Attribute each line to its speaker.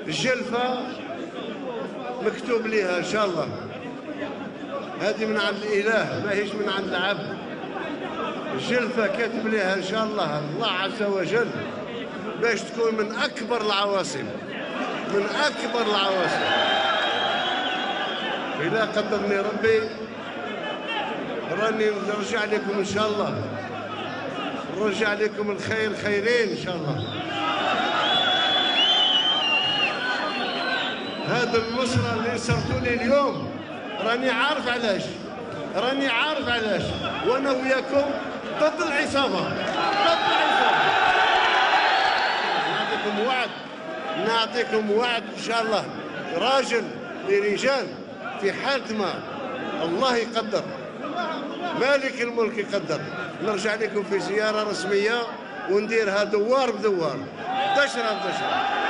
Speaker 1: الجلفة مكتوب لها إن شاء الله، هذه من عند الإله ما هيش من عند العبد. الجلفة كاتب لها إن شاء الله عز وجل باش تكون من أكبر العواصم، من أكبر العواصم. إذا قدرني ربي راني نرجع لكم إن شاء الله، نرجع لكم الخير خيرين إن شاء الله. هذا النصرة اللي نصرتوا لي اليوم راني عارف علاش، راني عارف علاش، وأنا وياكم ضد العصابة، ضد العصابة. نعطيكم وعد، نعطيكم وعد إن شاء الله، راجل لرجال، في حالة ما الله يقدر، مالك الملك يقدر، نرجع لكم في زيارة رسمية ونديرها دوار بدوار، دشرة بدشرة.